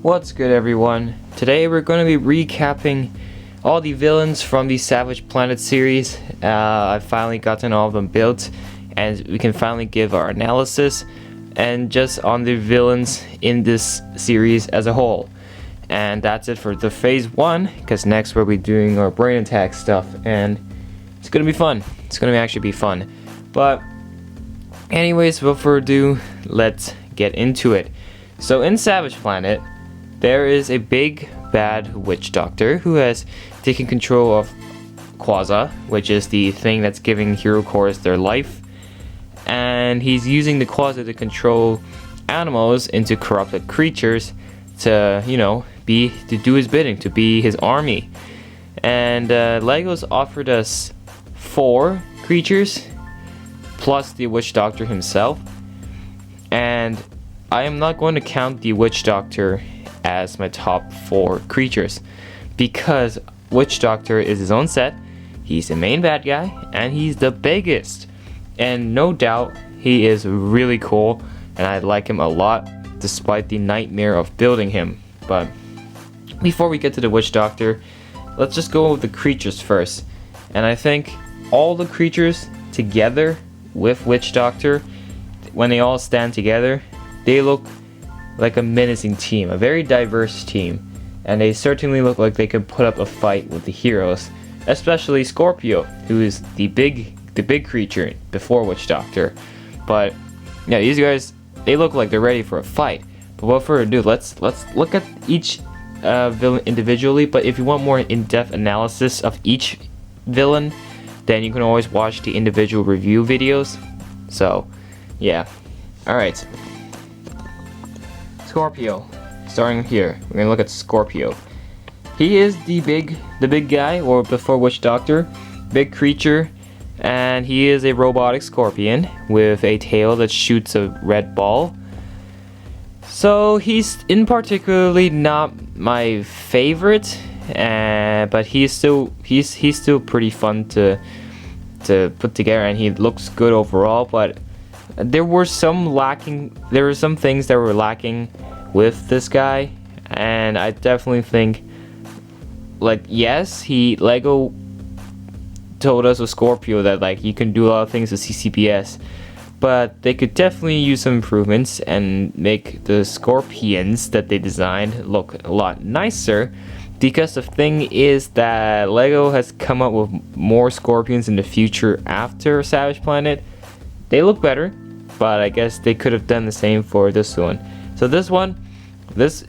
What's good, everyone? Today we're going to be recapping all the villains from the Savage Planet series. I've finally gotten all of them built, and we can finally give our analysis and just on the villains in this series as a whole. And that's it for the phase 1, because next we'll be doing our brain attack stuff, and it's going to be fun. It's going to actually be fun. But anyways, without further ado, let's get into it. So in Savage Planet, there is a big bad witch doctor who has taken control of Quasar, which is the thing that's giving Hero Chorus their life, and he's using the Quasar to control animals into corrupted creatures to, to do his bidding, to be his army. And Lego's offered us 4 creatures plus the witch doctor himself, and I am not going to count the witch doctor as my top 4 creatures, because Witch Doctor is his own set, he's the main bad guy, and he's the biggest. And no doubt, he is really cool, and I like him a lot, despite the nightmare of building him. But before we get to the Witch Doctor, let's just go with the creatures first. And I think all the creatures together with Witch Doctor, when they all stand together, they look like a menacing team, a very diverse team, and they certainly look like they could put up a fight with the heroes, especially Scorpio, who is the big creature before Witch Doctor. But yeah, these guys, they look like they're ready for a fight. But without further ado, let's look at each villain individually. But if you want more in-depth analysis of each villain, then you can always watch the individual review videos. So yeah, alright. Scorpio. Starting here, we're gonna look at Scorpio. He is the big guy, or before Witch Doctor, big creature, and he is a robotic scorpion with a tail that shoots a red ball. So he's in particularly not my favorite, but he's still pretty fun to put together, and he looks good overall. But there were some things that were lacking with this guy, and I definitely think, like, yes, Lego told us with Scorpio that, like, you can do a lot of things with CCPS, but they could definitely use some improvements and make the scorpions that they designed look a lot nicer, because the thing is that Lego has come up with more scorpions in the future after Savage Planet. They look better, but I guess they could have done the same for this one. So this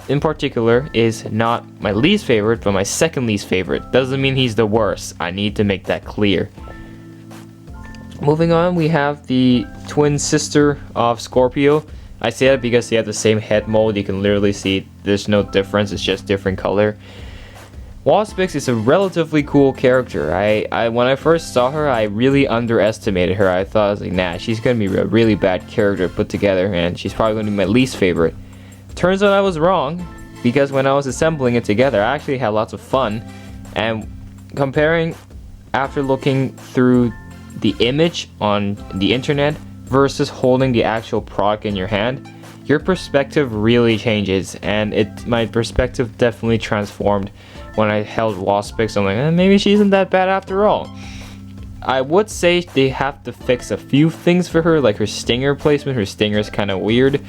in particular is not my least favorite, but my second least favorite. Doesn't mean he's the worst. I need to make that clear. Moving on, we have the twin sister of Scorpio. I say that because they have the same head mold. You can literally see there's no difference. It's just different color. Waspix is a relatively cool character. When I first saw her, I really underestimated her. I thought, I was like, nah, she's gonna be a really bad character put together, and she's probably gonna be my least favorite. Turns out I was wrong, because when I was assembling it together, I actually had lots of fun. And comparing after looking through the image on the internet versus holding the actual product in your hand, your perspective really changes, and my perspective definitely transformed when I held Waspix. I'm like, maybe she isn't that bad after all. I would say they have to fix a few things for her, like her stinger placement. Her stinger is kind of weird,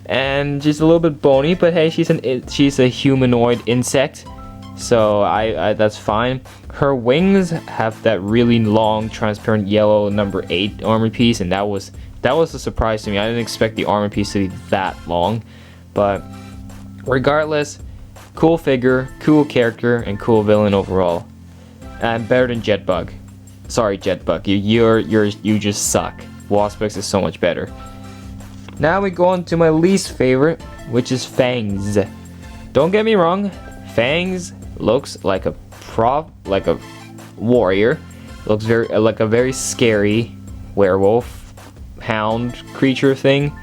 and she's a little bit bony, but hey, she's a humanoid insect, so I that's fine. Her wings have that really long, transparent yellow number 8 armor piece, and that was a surprise to me. I didn't expect the armor piece to be that long, but regardless, cool figure, cool character, and cool villain overall. And better than Jetbug. Sorry, Jetbug, you just suck. Waspix is so much better. Now we go on to my least favorite, which is Fangs. Don't get me wrong, Fangs looks like a warrior. Looks like a very scary werewolf hound creature thing,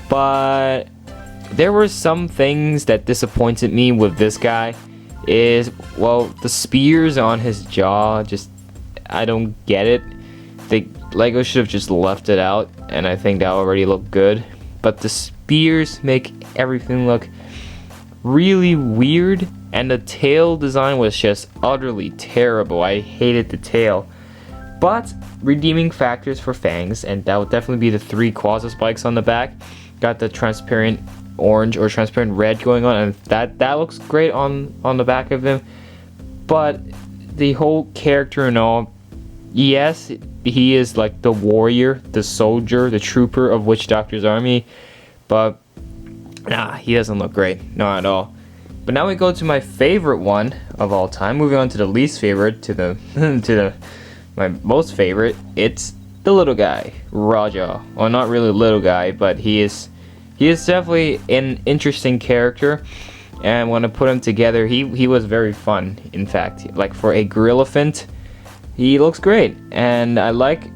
but there were some things that disappointed me with this guy. The spears on his jaw, I don't get it. Lego should have just left it out, and I think that already looked good. But the spears make everything look really weird, and the tail design was just utterly terrible. I hated the tail. But redeeming factors for Fangs, and that would definitely be the 3 Quasar spikes on the back. Got the transparent orange or transparent red going on, and that looks great on the back of him. But the whole character and all, yes, he is like the warrior, the soldier, the trooper of Witch Doctor's army, but nah, he doesn't look great, not at all. But now we go to my favorite one of all time. Moving on to the least favorite, to my most favorite. It's the little guy, Raja. Well, not really little guy, but he is definitely an interesting character. And when I put him together, he was very fun. In fact, like for a Gorillafant, he looks great. And I like,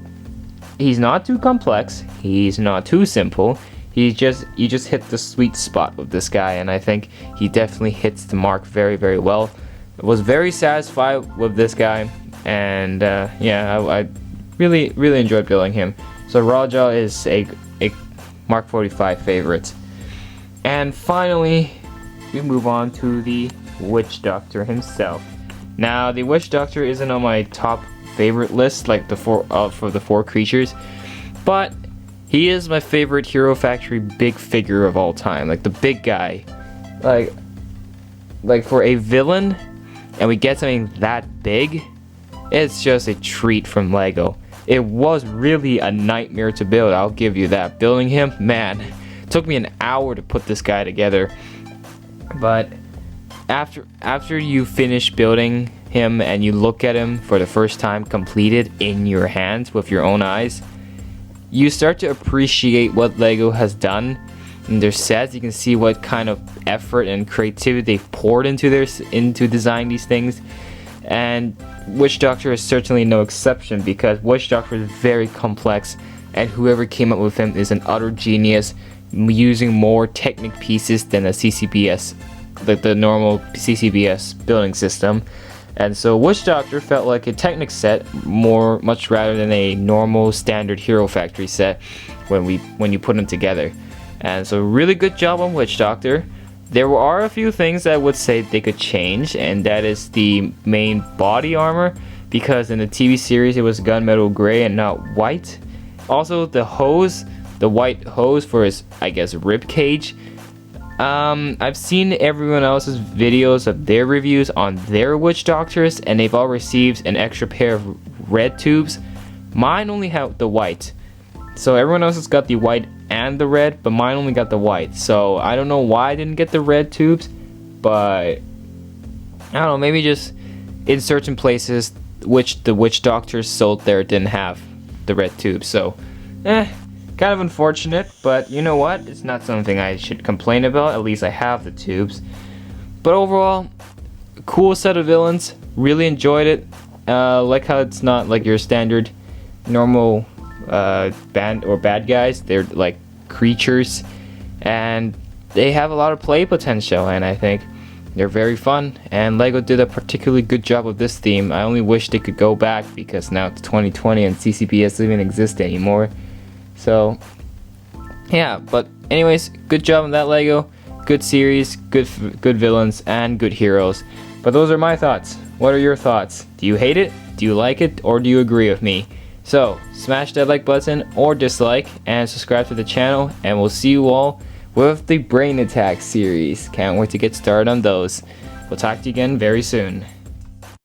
he's not too complex, he's not too simple. You just hit the sweet spot with this guy, and I think he definitely hits the mark very, very well. I was very satisfied with this guy, and yeah, I really enjoyed building him. So Raja is a Mark 45 favorite. And finally, we move on to the Witch Doctor himself. Now, the Witch Doctor isn't on my top favorite list, like the for the 4 creatures, but he is my favorite Hero Factory big figure of all time, like the big guy. Like for a villain, and we get something that big, it's just a treat from Lego. It was really a nightmare to build, I'll give you that. Building him, man, it took me an hour to put this guy together. But after you finish building him and you look at him for the first time completed in your hands with your own eyes, you start to appreciate what Lego has done in their sets. You can see what kind of effort and creativity they've poured into designing these things. And Witch Doctor is certainly no exception, because Witch Doctor is very complex, and whoever came up with him is an utter genius, using more Technic pieces than a CCBS, like the normal CCBS building system. And so Witch Doctor felt like a Technic set much rather than a normal standard Hero Factory set when you put them together. And so really good job on Witch Doctor. There are a few things that I would say they could change, and that is the main body armor, because in the TV series it was gunmetal gray and not white. Also the hose, the white hose for his, I guess, rib cage. I've seen everyone else's videos of their reviews on their Witch Doctors, and they've all received an extra pair of red tubes. Mine only have the white. So everyone else has got the white and the red, but mine only got the white. So I don't know why I didn't get the red tubes, but I don't know, maybe just in certain places which the Witch Doctors sold there didn't have the red tubes. So kind of unfortunate, but you know what? It's not something I should complain about. At least I have the tubes. But overall, cool set of villains. Really enjoyed it. Like how it's not like your standard normal bad guys. They're like creatures, and they have a lot of play potential, and I think they're very fun. And Lego did a particularly good job with this theme. I only wish they could go back, because now it's 2020 and CCBS doesn't even exist anymore. So yeah, but anyways, good job on that, Lego. Good series, good villains, and good heroes. But those are my thoughts. What are your thoughts? Do you hate it? Do you like it? Or do you agree with me? So smash that like button or dislike, and subscribe to the channel, and we'll see you all with the Brain Attack series. Can't wait to get started on those. We'll talk to you again very soon.